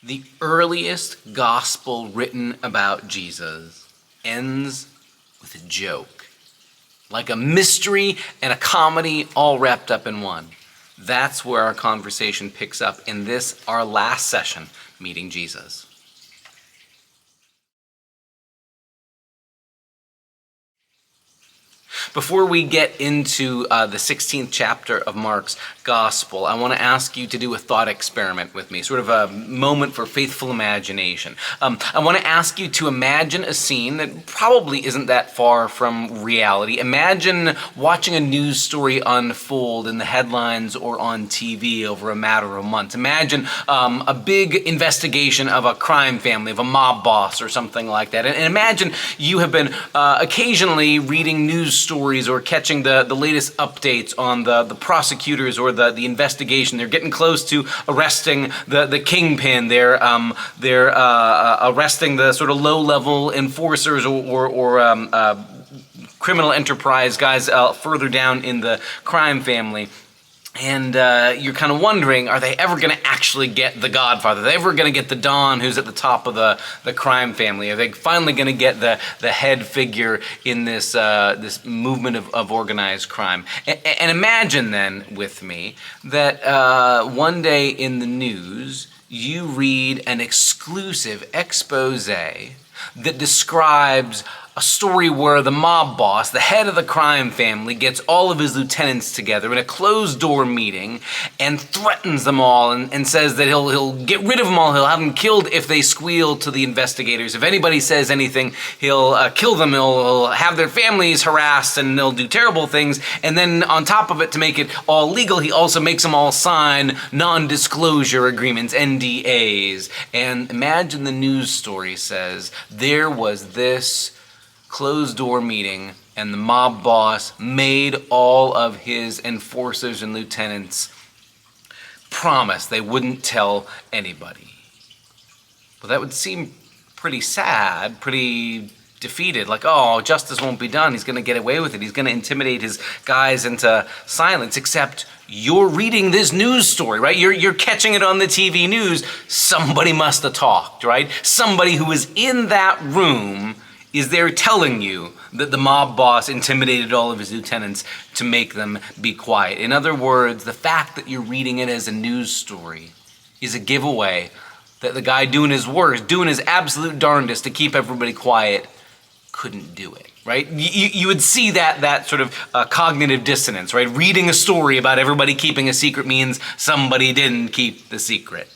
The earliest gospel written about Jesus ends with a joke, like a mystery and a comedy all wrapped up in one. That's where our conversation picks up in this, our last session, Meeting Jesus. Before we get into the 16th chapter of Mark's Gospel, I want to ask you to do a thought experiment with me, sort of a moment for faithful imagination. I want to ask you to imagine a scene that probably isn't that far from reality. Imagine watching a news story unfold in the headlines or on TV over a matter of months. Imagine a big investigation of a crime family, of a mob boss or something like that. And imagine you have been occasionally reading news stories or catching the latest updates on the prosecutors or the investigation. They're getting close to arresting the kingpin. They're arresting the sort of low-level enforcers or criminal enterprise guys further down in the crime family. And you're kind of wondering, are they ever going to actually get the Godfather? Are they ever going to get the Don who's at the top of the crime family? Are they finally going to get the head figure in this movement of organized crime? And imagine then with me that one day in the news you read an exclusive expose that describes a story where the mob boss, the head of the crime family, gets all of his lieutenants together in a closed-door meeting and threatens them all and says that he'll get rid of them all. He'll have them killed if they squeal to the investigators. If anybody says anything, he'll kill them. He'll have their families harassed and they'll do terrible things. And then on top of it, to make it all legal, he also makes them all sign non-disclosure agreements, NDAs. And imagine the news story says, there was this closed-door meeting, and the mob boss made all of his enforcers and lieutenants promise they wouldn't tell anybody. Well, that would seem pretty sad, pretty defeated, like, oh, justice won't be done. He's going to get away with it. He's going to intimidate his guys into silence, except you're reading this news story, right? You're catching it on the TV news. Somebody must have talked, right? Somebody who was in that room is there telling you that the mob boss intimidated all of his lieutenants to make them be quiet. In other words, the fact that you're reading it as a news story is a giveaway that the guy doing his worst, doing his absolute darndest to keep everybody quiet, couldn't do it, right? You would see that sort of cognitive dissonance, right? Reading a story about everybody keeping a secret means somebody didn't keep the secret.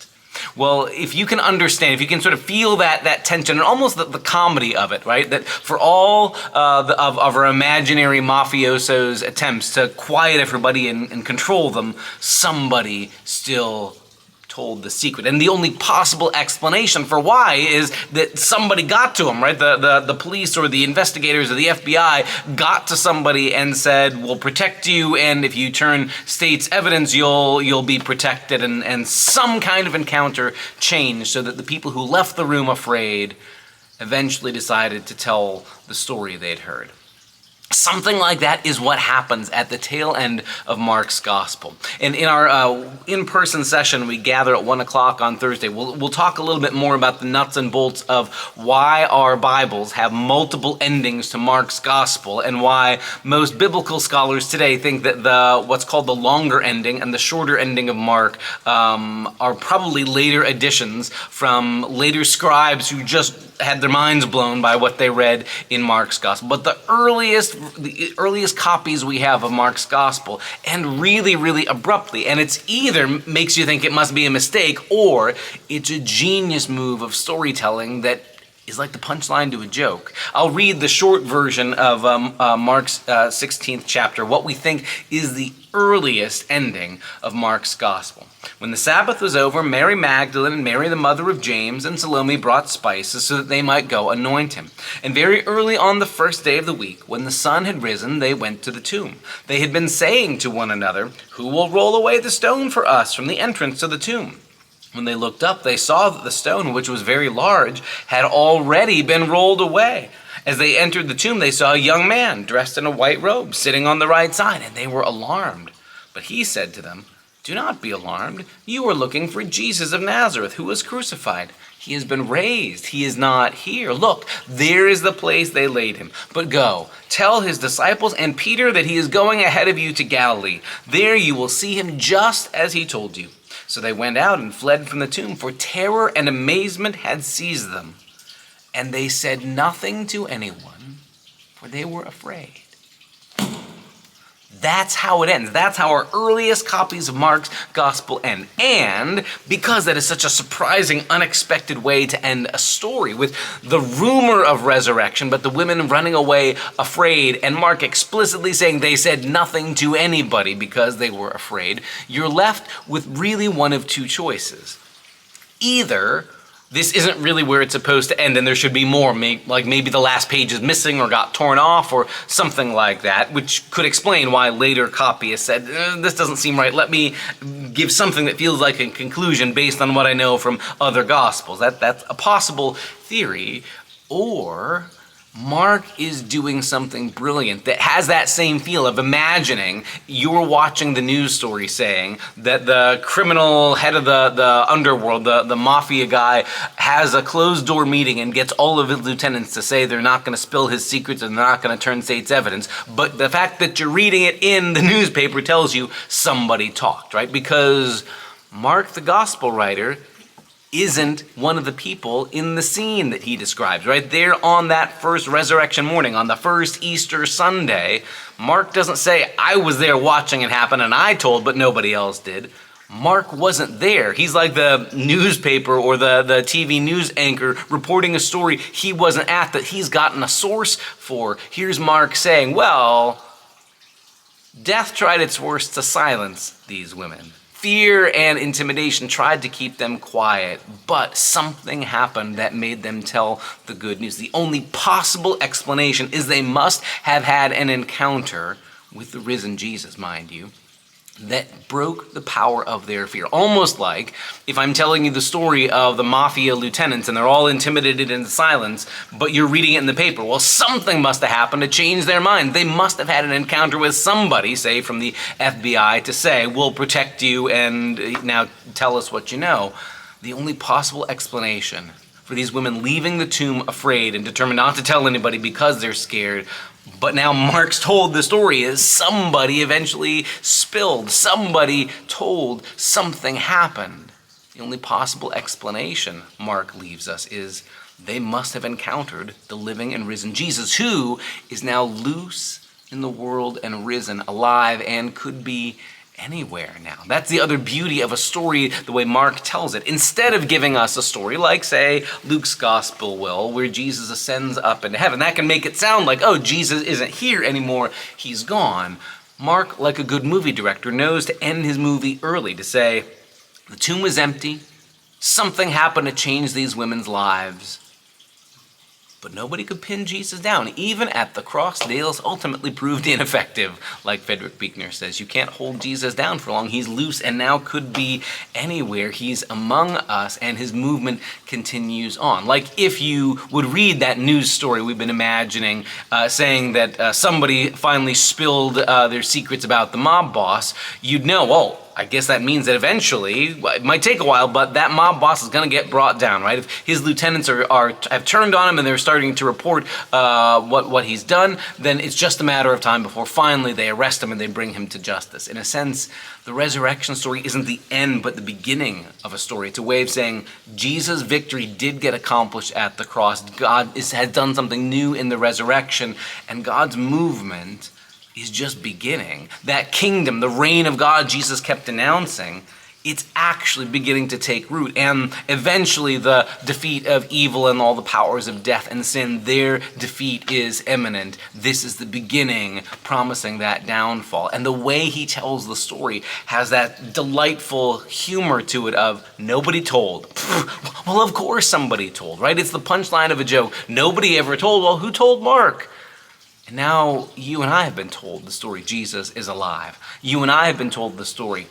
Well, if you can understand, if you can sort of feel that tension and almost the comedy of it, right? That for all of our imaginary mafiosos' attempts to quiet everybody and control them, somebody still told the secret. And the only possible explanation for why is that somebody got to him, right? The police or the investigators or the FBI got to somebody and said, we'll protect you, and if you turn state's evidence, you'll be protected. And some kind of encounter changed so that the people who left the room afraid eventually decided to tell the story they'd heard. Something like that is what happens at the tail end of Mark's Gospel. And in our in-person session we gather at 1 o'clock on Thursday, we'll talk a little bit more about the nuts and bolts of why our Bibles have multiple endings to Mark's Gospel and why most biblical scholars today think that what's called the longer ending and the shorter ending of Mark are probably later additions from later scribes who just had their minds blown by what they read in Mark's Gospel. But the earliest copies we have of Mark's Gospel end really, really abruptly. And it's either makes you think it must be a mistake or it's a genius move of storytelling that is like the punchline to a joke. I'll read the short version of Mark's 16th chapter, what we think is the earliest ending of Mark's Gospel. When the Sabbath was over, Mary Magdalene and Mary the mother of James and Salome brought spices so that they might go anoint him. And very early on the first day of the week, when the sun had risen, they went to the tomb. They had been saying to one another, "Who will roll away the stone for us from the entrance to the tomb?" When they looked up, they saw that the stone, which was very large, had already been rolled away. As they entered the tomb, they saw a young man dressed in a white robe sitting on the right side, and they were alarmed. But he said to them, Do not be alarmed. You are looking for Jesus of Nazareth, who was crucified. He has been raised. He is not here. Look, there is the place they laid him. But go, tell his disciples and Peter that he is going ahead of you to Galilee. There you will see him just as he told you." So they went out and fled from the tomb, for terror and amazement had seized them. And they said nothing to anyone, for they were afraid. That's how it ends. That's how our earliest copies of Mark's gospel end. And because that is such a surprising, unexpected way to end a story, with the rumor of resurrection, but the women running away afraid, and Mark explicitly saying they said nothing to anybody because they were afraid, you're left with really one of two choices. Either this isn't really where it's supposed to end and there should be more, like maybe the last page is missing or got torn off or something like that, which could explain why later copyists said, this doesn't seem right, let me give something that feels like a conclusion based on what I know from other gospels. That's a possible theory. Or Mark is doing something brilliant that has that same feel of imagining you're watching the news story saying that the criminal head of the underworld, the mafia guy, has a closed door meeting and gets all of his lieutenants to say they're not going to spill his secrets and they're not going to turn state's evidence. But the fact that you're reading it in the newspaper tells you somebody talked, right? Because Mark, the gospel writer, isn't one of the people in the scene that he describes, right? There on that first resurrection morning, on the first Easter Sunday, Mark doesn't say, I was there watching it happen and I told, but nobody else did. Mark wasn't there. He's like the newspaper or the TV news anchor reporting a story he wasn't at, that he's gotten a source for. Here's Mark saying, well, death tried its worst to silence these women. Fear and intimidation tried to keep them quiet, but something happened that made them tell the good news. The only possible explanation is they must have had an encounter with the risen Jesus, mind you, that broke the power of their fear. Almost like if I'm telling you the story of the mafia lieutenants and they're all intimidated into silence, but you're reading it in the paper. Well, something must have happened to change their mind. They must have had an encounter with somebody, say from the FBI, to say, we'll protect you and now tell us what you know. The only possible explanation for these women leaving the tomb afraid and determined not to tell anybody because they're scared, but now Mark's told the story, is somebody eventually spilled, somebody told, something happened. The only possible explanation Mark leaves us is they must have encountered the living and risen Jesus, who is now loose in the world and risen, alive, and could be anywhere now. That's the other beauty of a story, the way Mark tells it. Instead of giving us a story like, say, Luke's gospel will, where Jesus ascends up into heaven, that can make it sound like, oh, Jesus isn't here anymore, he's gone. Mark, like a good movie director, knows to end his movie early, to say, the tomb was empty, something happened to change these women's lives, but nobody could pin Jesus down. Even at the cross, nails ultimately proved ineffective. Like Frederick Buechner says, you can't hold Jesus down for long. He's loose and now could be anywhere. He's among us and his movement continues on. Like if you would read that news story we've been imagining, saying that somebody finally spilled their secrets about the mob boss, you'd know, oh, I guess that means that eventually, it might take a while, but that mob boss is going to get brought down, right? If his lieutenants have turned on him and they're starting to report what he's done, then it's just a matter of time before finally they arrest him and they bring him to justice. In a sense, the resurrection story isn't the end, but the beginning of a story. It's a way of saying Jesus' victory did get accomplished at the cross. God has done something new in the resurrection, and God's movement is just beginning. That kingdom, the reign of God Jesus kept announcing, it's actually beginning to take root. And eventually the defeat of evil and all the powers of death and sin, their defeat is imminent. This is the beginning, promising that downfall. And the way he tells the story has that delightful humor to it of nobody told. Well, of course somebody told, right? It's the punchline of a joke. Nobody ever told. Well, who told Mark? And now you and I have been told the story. Jesus is alive. You and I have been told the story.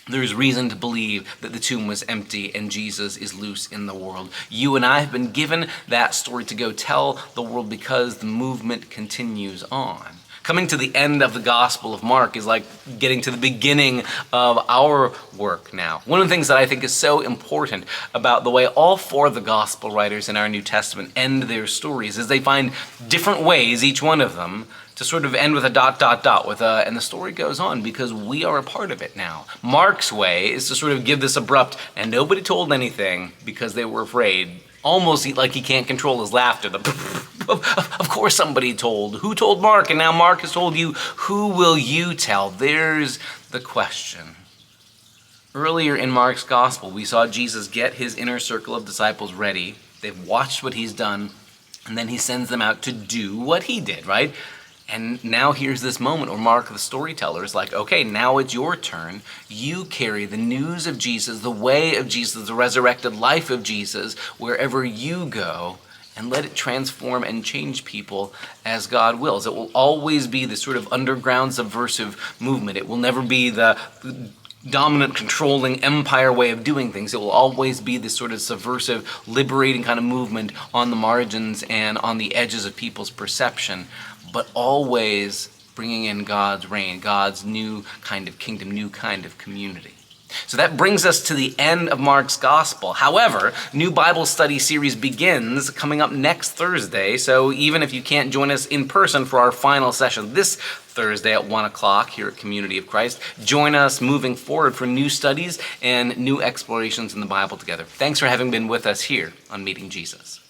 There's reason to believe that the tomb was empty and Jesus is loose in the world. You and I have been given that story to go tell the world because the movement continues on. Coming to the end of the Gospel of Mark is like getting to the beginning of our work now. One of the things that I think is so important about the way all four of the Gospel writers in our New Testament end their stories is they find different ways, each one of them, to sort of end with a ... with a, and the story goes on because we are a part of it now. Mark's way is to sort of give this abrupt, and nobody told anything because they were afraid, almost like he can't control his laughter. Of course somebody told. Who told Mark? And now Mark has told you. Who will you tell? There's the question. Earlier in Mark's gospel, we saw Jesus get his inner circle of disciples ready. They've watched what he's done, and then he sends them out to do what he did, right? And now here's this moment where Mark, the storyteller, is like, okay, now it's your turn. You carry the news of Jesus, the way of Jesus, the resurrected life of Jesus, wherever you go, and let it transform and change people as God wills. It will always be this sort of underground subversive movement. It will never be the dominant, controlling empire way of doing things. It will always be this sort of subversive, liberating kind of movement on the margins and on the edges of people's perception, but always bringing in God's reign, God's new kind of kingdom, new kind of community. So that brings us to the end of Mark's gospel. However, new Bible study series begins coming up next Thursday. So even if you can't join us in person for our final session this Thursday at 1 o'clock here at Community of Christ, join us moving forward for new studies and new explorations in the Bible together. Thanks for having been with us here on Meeting Jesus.